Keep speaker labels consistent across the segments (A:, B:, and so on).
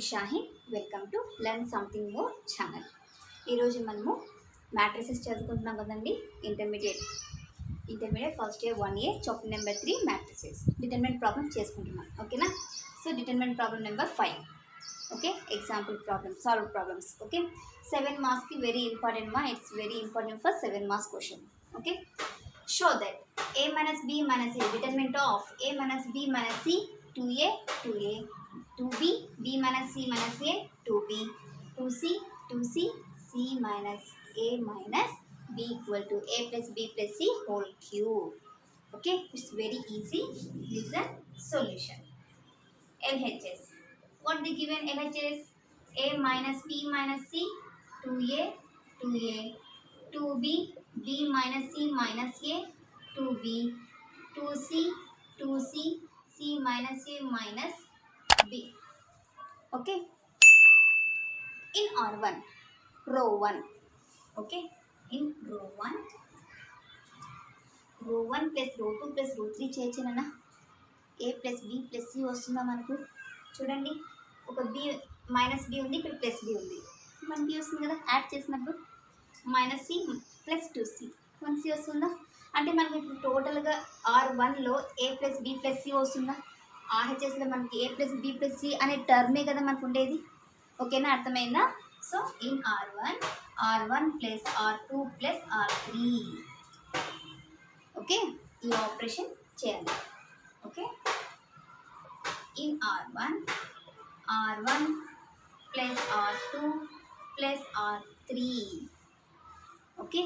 A: Shaheen. Welcome to learn something more channel. ఈరోజు మనము matrices చదువుకుంటున్నాం కదండి. Intermediate first year 1A chapter number 3 matrices determinant problem చేసుకుంటున్నాం. ఓకేనా? So determinant problem number 5. Okay, example problem, solve problems. Okay, 7 మార్క్స్కి very important మా. It's very important for 7 marks question. Okay, show that a minus b minus a determinant of a minus b minus c 2a 2a 2b b minus c minus a 2b 2c 2c c minus a minus b equal to a plus b plus c whole cube. Okay, it's very easy. Listen, solution. LHS. What the given LHS? A minus b minus c 2a 2a 2b b minus c minus a 2b 2c 2c c minus a minus b. Okay, in R1 row 1. Okay, in row 1 plus row 2 plus row 3 చేయొచ్చునన్నా. a plus b plus c వస్తుందా మనకు? చూడండి, ఒక b minus b ఉంది, ఇక్కడ plus b ఉంది, మనకి వస్తుంది కదా యాడ్ చేసినప్పుడు. Minus C plus 2c 1c వస్తుందా? అంటే మనకి ఇప్పుడు టోటల్గా R1లో ఏ ప్లస్ బి ప్లస్ సి వస్తుందా? ఆర్హెచ్ఎస్లో మనకి ఏ ప్లస్ బి ప్లస్ సి అనే టర్మే కదా మనకు ఉండేది. ఓకేనా, అర్థమైందా? So in R1 plus R2 plus R3. Okay, ఈ ఆపరేషన్ చేయాలి. Okay, in R1 plus R2 plus R3. Okay,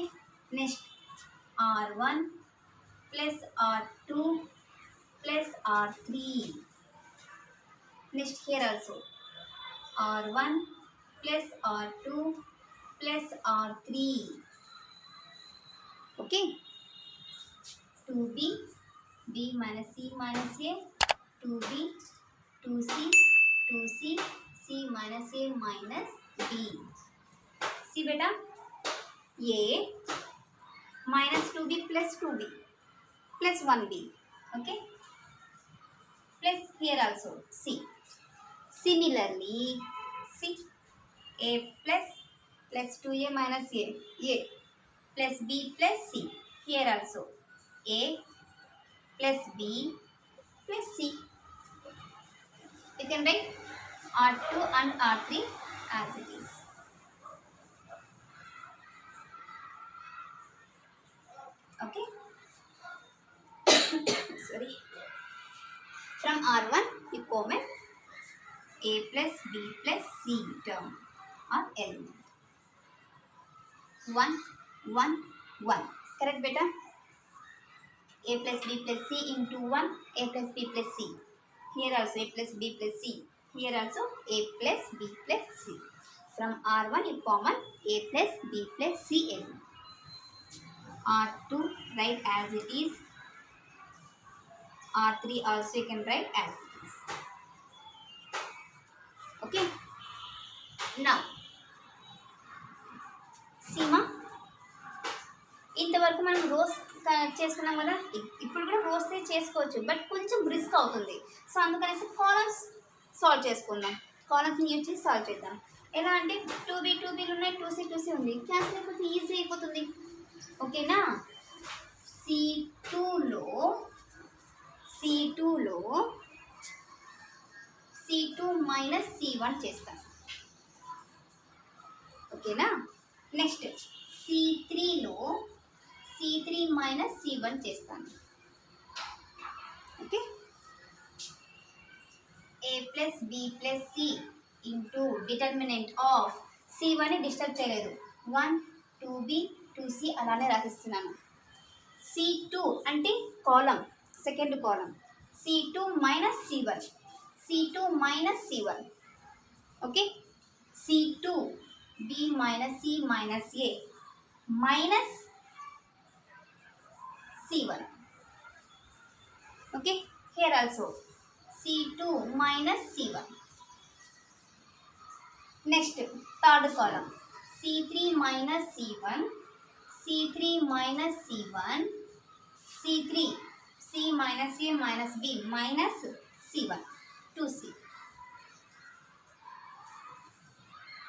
A: next R1 plus R2 plus R3. Next here also R1 plus R2 plus R3. Okay, 2b b minus c minus a 2b 2c 2c c minus a minus b. See beta, a minus 2b plus 2b plus 1b. Okay, plus here also c. Similarly, c a plus 2a minus a plus b plus c. Here also a plus b plus c. You can write R2 and R3 as it is. Okay, sorry. From R1 you comment a plus b plus c term or element. 1 1 1. Correct beta? A plus b plus c into 1, a plus b plus c. Here also a plus b plus c. Here also a plus b plus c. From R1 you common a plus b plus c element. R2 write as it is. R3 also you can write as it is. Okay, now Seema, ఇంతవరకు మనం rose చేసుకున్నాం కదా. ఇప్పుడు కూడా rose చేసుకోవచ్చు, but కొంచెం risk అవుతుంది. So అందుకనేసి కాలమ్స్ సాల్వ్ చేసుకుందాం. కాలమ్స్ని యూజ్ చేసి సాల్వ్ చేద్దాం. ఎలా అంటే 2bలు ఉన్నాయి, 2c ఉంది, క్యాన్సిల్ అయిపోతే ఈజీ అయిపోతుంది. ఓకేనా? C2లో C2 మైనస్ C1 చేస్తాను. ఓకేనా? నెక్స్ట్ C3లో C3 మైనస్ C1 చేస్తాను. Okay, a plus b plus c into determinant of C1ని డిస్టర్బ్ చేయలేదు, 1 2b 2c అలానే రాసిస్తున్నాను. C2 అంటే column, second column. C2 minus C1 C2 minus C1. Okay, C2 b minus c minus a minus C1. Okay, here also C2 minus C1. Next third column C3 minus C1 C3 minus C1 C3 c minus a minus b minus C1 2c.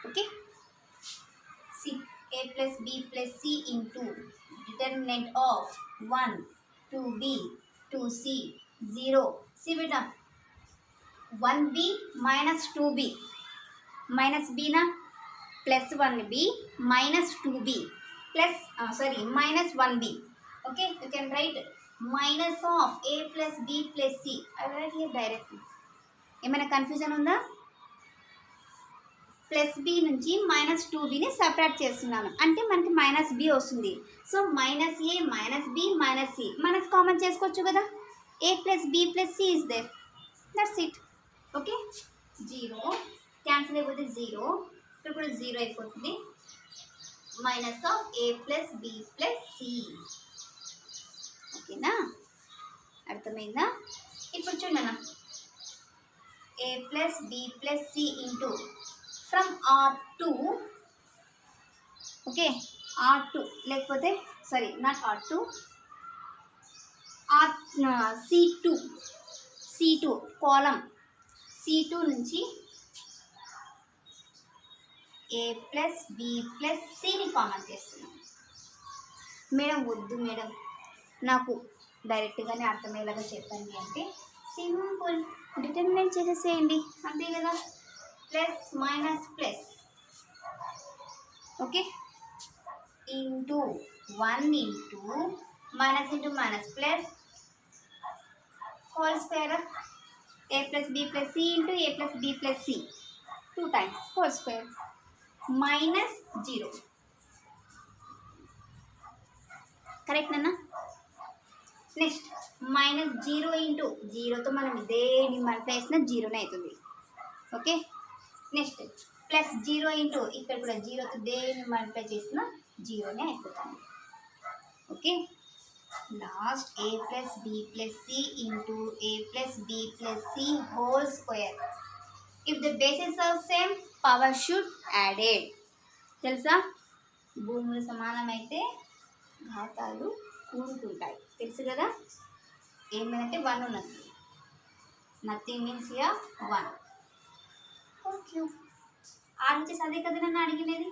A: Okay. C a plus b plus c into determinant of 1 2b 2c 0. see beta 1b minus 2b minus b na plus 1b minus 2b plus minus 1b. okay, you can write minus of a plus b plus c. I will write here directly. ఏమైనా confusion ఉందా? Plus B నుంచి minus 2bని separate చేస్తున్నాను అంటే మనకి minus B వస్తుంది. So minus A minus B minus C minus common చేసుకోవచ్చు కదా. A plus B plus C is there, that's it. Okay, 0 cancel అయిపోతే 0, ఇక్కడ కూడా 0 అయిపోతుంది. Minus of A plus B plus C. ఓకేనా, అర్థమైందా? ఇప్పుడు చూడన్నా, a plus b plus c into from R2, okay, R2 లేకపోతే sorry not R2, C2 column C2 నుంచి a plus b plus cని కామన్ చేస్తున్నాం. మేడం వద్దు మేడం, నాకు డైరెక్ట్గానే అర్థమయ్యేలాగా చెప్పండి అంటే సింపుల్, డిటర్మినెంట్ చేసేసేయండి అంతే కదా. Plus minus plus, okay, into 1 into minus into minus plus whole square A plus B plus C into A plus B plus C 2 times whole square minus 0. Correct అన్నా? Next minus 0 into 0తో మనం ఇదేని multiply చేసిన 0నే అవుతుంది. Okay, next plus 0 into ఇక్కడ కూడా 0తో దేని multiply చేసిన 0నే అయిపోతుంది. Okay, last A plus B plus C into A plus B plus C whole square. If the bases are same power should added. తెలుసా, భూములు సమానమైతే ఘాతాలు కూడుకుంటాయి, తెలుసు కదా. ఏమైందంటే 1 ఉన్నది, nothing means here 1. Okay, RHS అదే కదా నన్ను అడిగినది.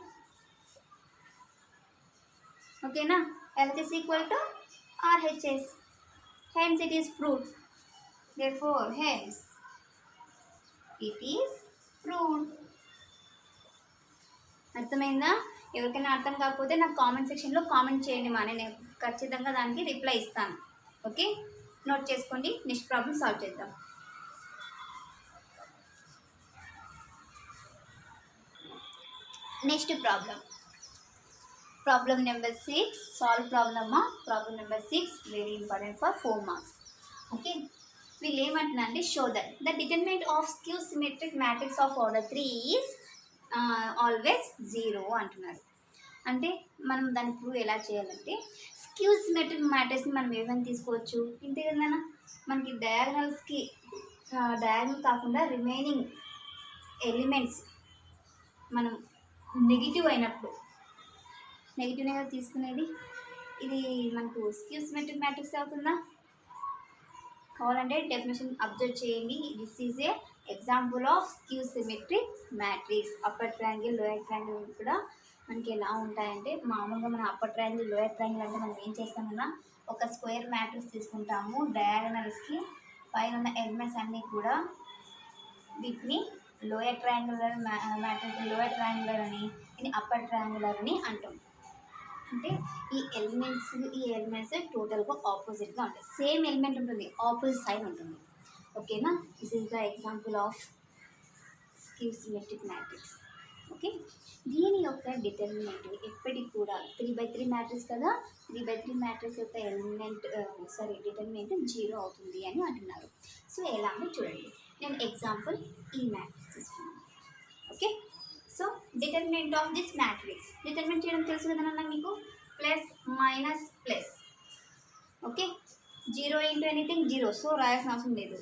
A: ఓకేనా, LHS equal to RHS, hence it is proved. therefore hence it is proved. అర్థమైందా? ఎవరికైనా అర్థం కాకపోతే నాకు కామెంట్ సెక్షన్లో కామెంట్ చేయండి మా, నేను ఖచ్చితంగా దానికి రిప్లై ఇస్తాను. ఓకే, నోట్ చేసుకోండి. నెక్స్ట్ ప్రాబ్లం సాల్వ్ చేద్దాం. Next problem number 6. Solve problem number 6 very important for 4 marks. Okay, వీళ్ళు ఏమంటున్నా అంటే show that the determinant of skew symmetric matrix of order 3 is always 0 అంటున్నారు. అంటే మనం దాన్ని ప్రూవ్ ఎలా చేయాలంటే స్క్యూ సిమెట్రిక్ మ్యాట్రిక్స్ని మనం ఏమైనా తీసుకోవచ్చు, ఇంతే కదా. మనకి డయాగనల్స్కి డయాగనల్ కాకుండా రిమైనింగ్ ఎలిమెంట్స్ మనం నెగిటివ్ అయినప్పుడు, నెగిటివ్నే కదా తీసుకునేది, ఇది మనకు స్క్యూ సిమెట్రిక్ మ్యాట్రిక్స్ అవుతుందా? కావాలంటే డెఫినేషన్ అబ్జర్వ్ చేయండి. This is a example of skew symmetric matrix. Upper triangle lower triangle కూడా మనకి ఎలా ఉంటాయంటే, మామూలుగా మనం అప్పర్ ట్రయాంగిల్ లోయర్ ట్రయాంగిల్ అంటే మనం ఏం చేస్తామన్నా ఒక స్క్వేర్ మ్యాట్రిక్స్ తీసుకుంటాము. డయాగనల్స్కి పైన ఉన్న ఎలిమెంట్స్ అన్నీ కూడా వీటిని lower triangular matrix, lower triangular అని, ఇది అప్పర్ ట్రయాంగులర్ అని అంటాం. అంటే ఈ ఎలిమెంట్స్ టోటల్గా ఆపోజిట్గా ఉంటాయి. సేమ్ ఎలిమెంట్ ఉంటుంది, ఆపోజిట్ సైడ్ ఉంటుంది. ఓకేనా, this is the example of skew symmetric matrix. Okay, దీని యొక్క డిటర్మినెంట్ ఎప్పటికి కూడా 3/3 మ్యాట్రిక్స్ కదా, 3/3 మ్యాట్రిక్స్ యొక్క డిటర్మినెంట్ 0 అవుతుంది అని అంటున్నారు. సో ఎలాగో చూడండి, నేను ఎగ్జాంపుల్ ఈ మ్యాట్రిక్స్ తీసుకున్నాను. Okay, so determinant of this matrix, determinant చేయడం తెలుసు కదా మీకు, plus minus plus. Okay, 0 into anything 0, so రాయాల్సిన అవసరం లేదు.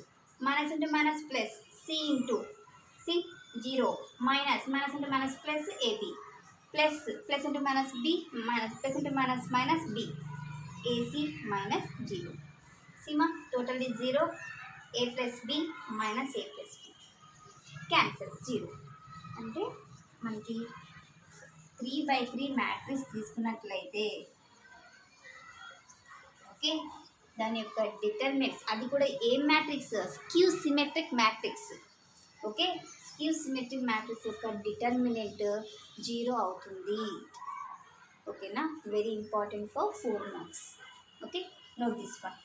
A: Minus into minus plus, C into C 0, minus into minus plus AB, plus into minus B, plus into minus B, AC minus 0. సిమా total is 0, a plus B minus a plus B, cancel 0. అంటే మనకి 3/3 matrix తీసుకున్నట్లయితే okay దాని యొక్క determinants అది కూడా ఏం matrix skew symmetric matrix okay skew symmetric matrix యొక్క డిటర్మినెంట్ 0 అవుతుంది ఓకేనా very important for 4 marks okay note this one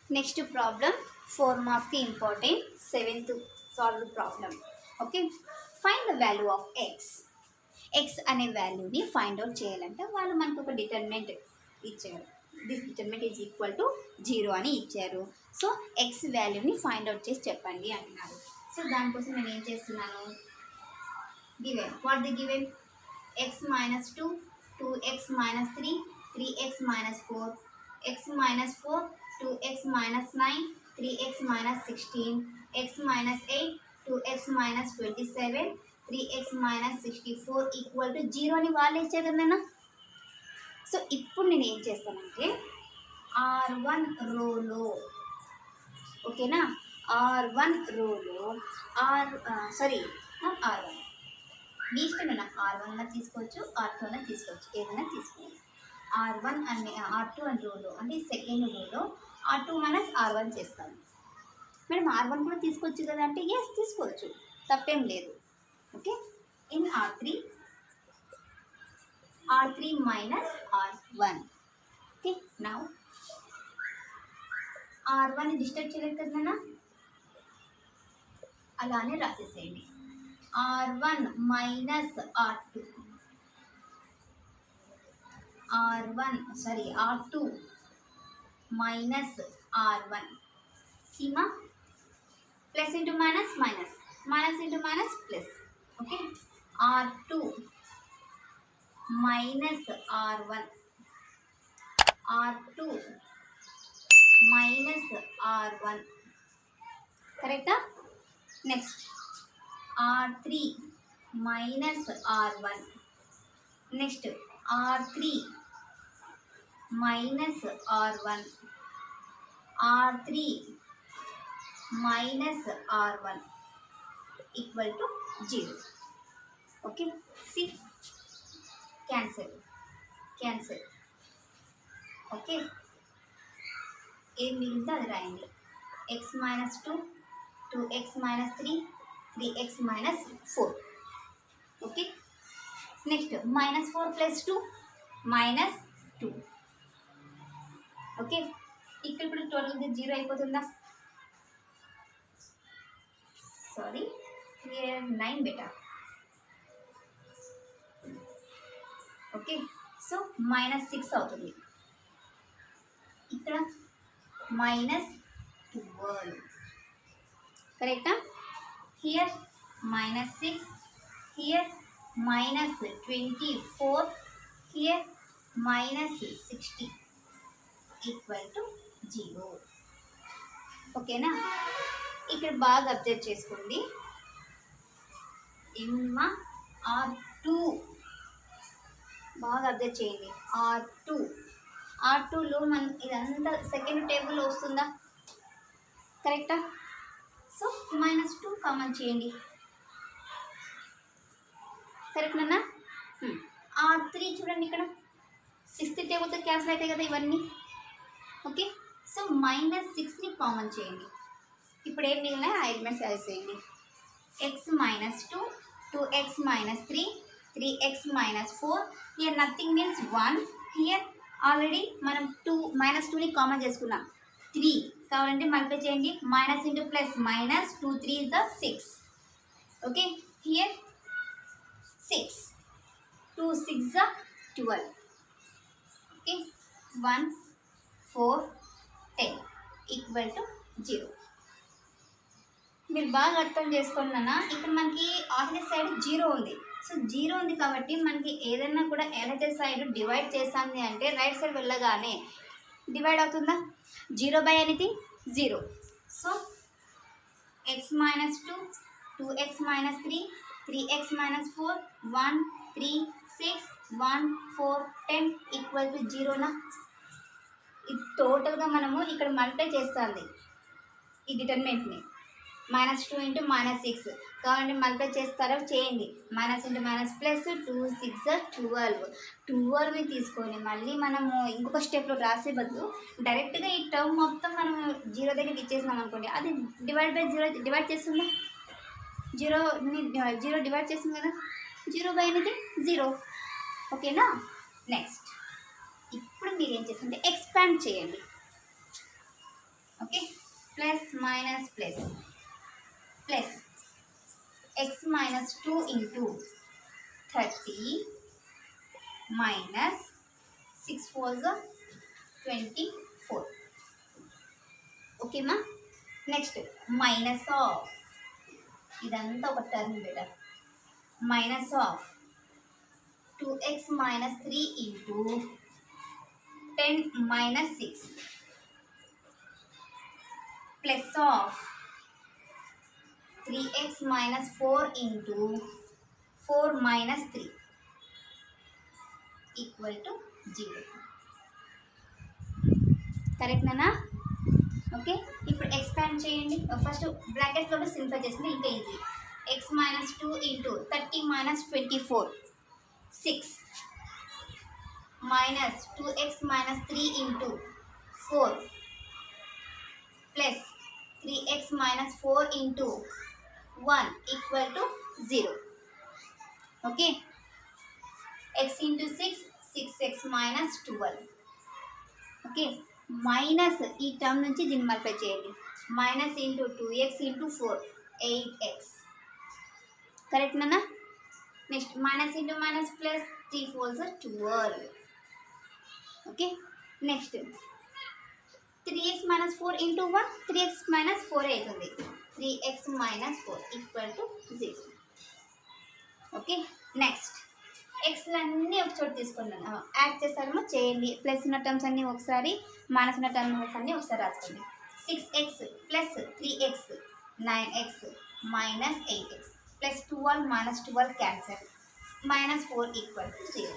A: next problem 4 marks కి important 7th solve problem okay find the value of X అనే వాల్యూని find out చేయాలంటే వాళ్ళు మనకు ఒక డిటర్మినెంట్ ఇచ్చారు this determinant is equal to 0 అని ఇచ్చారు సో ఎక్స్ వాల్యూని ఫైండ్ అవుట్ చేసి చెప్పండి అంటున్నారు సో దానికోసం నేను ఏం చేస్తున్నాను given what the given X minus 2 2x minus 3 3x minus 4 x minus 4 2x minus 9 3x minus 16 x minus 8 2x minus 27 3x minus 64 equal to 0 అని వాళ్ళు ఇచ్చారు కదా సో ఇప్పుడు నేను ఏం చేస్తానంటే R1 రోలో ఓకేనా R1 రోలో R1 మీ ఇష్టం R1 తీసుకోవచ్చు R2 తీసుకోవచ్చు ఏదైనా తీసుకోవచ్చు R1 అనే R2 అని రోలో అంటే సెకండ్ రోలో R2 మైనస్ R1 చేస్తాను మేడం R1 కూడా తీసుకోవచ్చు కదా అంటే ఎస్ తీసుకోవచ్చు తప్పేం లేదు okay in R3 minus R1 okay now R1 disturb చేయలేదు కదా అలానే రాసేసేయండి R1 minus R2 R2 minus R1 సీమా plus into minus minus minus into minus plus okay R2 minus R1 R2 minus R1 కరెక్టా next R3 minus R1 next R3 minus R1 R3 minus R1 equal to 0 okay C cancel okay ఏం మిగిలిందో అది రాయండి x minus 2 2x minus 3 3x minus 4 okay next minus 4 plus 2 minus 2 okay ఇక్కడ ఇప్పుడు టోటల్గా 0 అయిపోతుందా sorry here 9 beta okay so minus 6 అవుతుంది ఇక్కడ మైనస్ 12 కరెక్టా here minus 6 here minus 24 here minus 60 equal to 0 ఓకేనా ఇక్కడ బాగా అబ్జర్వ్ చేసుకోండి ఏమమ్మా R2 బాగా అబ్జర్వ్ చేయండి R2లో మనం ఇదంతా సెకండ్ టేబుల్లో వస్తుందా కరెక్టా సో మైనస్ 2 కామన్ చేయండి కరెక్ట్నా R3 చూడండి ఇక్కడ 6th టేబుల్తో క్యాన్సిల్ అవుతాయి కదా ఇవన్నీ ఓకే సో మైనస్ 6ని కామన్ చేయండి ఇప్పుడు ఏం మిగిలినాయి ఆ ఎలిమెంట్స్ వేసేయండి x minus 2 2x minus 3 3x minus 4 here nothing means 1 here already మనం మైనస్ 2ని కామన్ చేసుకున్నాం 3 కావాలంటే మల్టిప్లై చేయండి minus into plus minus 2 3 is the 6 okay here 6 2 6 is the 12 okay 1 4 10 equal to 0 మీరు బాగా అర్థం చేసుకున్నానా ఇక్కడ మనకి ఆపోజిట్ సైడ్ 0 ఉంది సో 0 ఉంది కాబట్టి మనకి ఏదైనా కూడా ఎలక్ట్రిక్ సైడ్ డివైడ్ చేసాంది అంటే రైట్ సైడ్ వెళ్ళగానే డివైడ్ అవుతుందా 0 by anything 0 so x minus 2 2x minus 3 3x minus 4 1 3 6 1 4 10 equal to 0నా ఇది టోటల్గా మనము ఇక్కడ మల్టిప్లై చేస్తుంది ఈ డిటర్మినెంట్ని -2 ఇంటూ -6 కావాలంటే మల్టిప్లై చేస్తారో చేయండి. -, +2 6 12 తీసుకొని మళ్ళీ మనము ఇంకొక స్టెప్లో రాసే బదులు డైరెక్ట్గా ఈ టర్మ్ మొత్తం మనం 0 దగ్గరికి ఇచ్చేసినాం అనుకోండి, అది డివైడ్ బై 0 డివైడ్ చేస్తుందా, 0 డివైడ్ చేస్తుంది కదా, 0 బై అనేది 0. ఓకేనా. నెక్స్ట్ ఇప్పుడు మీరు ఏం చేస్తుంటే ఎక్స్పాండ్ చేయండి. Okay, plus minus plus plus x-2 into 30 minus 6 4 24. ఓకేమా. నెక్స్ట్ మైనస్ ఆఫ్, ఇదంతా ఒక term better, minus of 2x - 3 into 10 - 6 plus of 3x - 4 into 4 - 3 equal to 0. కరెక్ట్నా. ఓకే, ఇప్పుడు ఎక్స్పాండ్ చేయండి. ఫస్ట్ బ్రాకెట్స్లో సింప్లిఫై చేసుకుంటే ఇంకా easy. x-2 into 30 - 24 6 minus 2x - 3 into 4 plus 3x - 4 into 1 equal to 0. Okay, x into 6 6x - 12. Okay, minus ఈ term నుంచి దీన్ని multiply చేయండి. Minus into 2x into 4 8x. కరెక్ట్నా. Next minus into minus plus 3 4 12. Okay, next 3x - 4 into 1 3x - 4 అవుతుంది. 3x - 4 equal to 0. Okay, next ఎక్స్లన్నీ ఒక చోటు తీసుకుంటాను, యాడ్ చేస్తారేమో చేయండి. ప్లస్ ఉన్న టర్మ్స్ అన్నీ ఒకసారి, మైనస్ ఉన్న టర్మ్స్ అన్నీ ఒకసారి రాసుకోండి. 6x plus 3x 9x minus 8x plus 12 - 12 cancel, -4 equal to 0.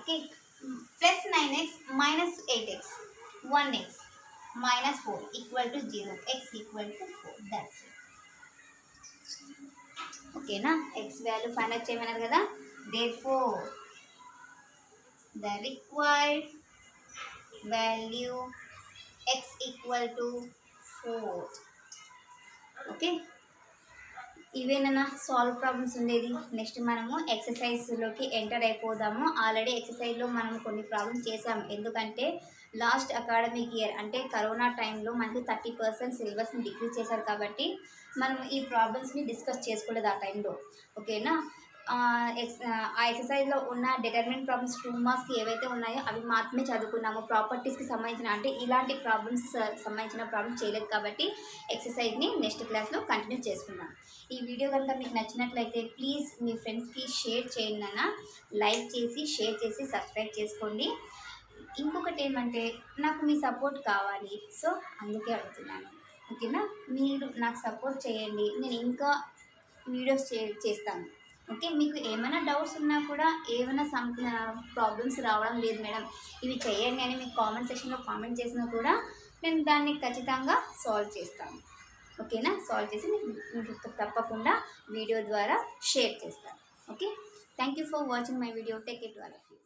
A: Okay, plus 9x minus 8x 1x -4 equal to 0, x equal to 4. That's it. ఓకేనా. ఎక్స్ వాల్యూ ఫైండ్ అవుట్ చేయమన్నారు కదా. Therefore the required value x equal to 4. Okay, ఇవేనా solve problems ఉండేది. Next మనము ఎక్సర్సైజ్లోకి enter అయిపోదాము. Already ఎక్సర్సైజ్లో మనం కొన్ని problems చేసాము. ఎందుకంటే లాస్ట్ అకాడమిక్ ఇయర్ అంటే కరోనా టైంలో మనకి 30% సిలబస్ని డిక్రీజ్ చేశారు కాబట్టి మనం ఈ ప్రాబ్లమ్స్ని డిస్కస్ చేసుకోలేదు ఆ టైంలో. ఓకేనా. ఆ ఎక్సర్సైజ్లో ఉన్న డిటర్మినెంట్ ప్రాబ్లమ్స్ 2 మార్క్స్కి ఏవైతే ఉన్నాయో అవి మాత్రమే చదువుకున్నాము. ప్రాపర్టీస్కి సంబంధించిన అంటే ఇలాంటి ప్రాబ్లమ్స్ సంబంధించిన ప్రాబ్లమ్స్ చేయలేదు కాబట్టి ఎక్సర్సైజ్ని నెక్స్ట్ క్లాస్లో కంటిన్యూ చేసుకున్నాం. ఈ వీడియో కనుక మీకు నచ్చినట్లయితే ప్లీజ్ మీ ఫ్రెండ్స్కి షేర్ చేయండి అన్న. లైక్ చేసి షేర్ చేసి సబ్స్క్రైబ్ చేసుకోండి. ఇంకొకటి ఏమంటే నాకు మీ సపోర్ట్ కావాలి, సో అందుకే అడుగుతున్నాను. ఓకేనా. మీరు నాకు సపోర్ట్ చేయండి, నేను ఇంకా వీడియోస్ చేస్తాను. ఓకే, మీకు ఏమైనా డౌట్స్ ఉన్నా కూడా ఏమైనా ప్రాబ్లమ్స్ రావడం లేదు మేడం ఇవి చేయండి అని మీకు కామెంట్ సెక్షన్లో కామెంట్ చేసినా కూడా నేను దాన్ని ఖచ్చితంగా సాల్వ్ చేస్తాను. ఓకేనా. సాల్వ్ చేసి మీకు తప్పకుండా వీడియో ద్వారా షేర్ చేస్తాను. Okay, thank you for watching my video. Take care to all of you.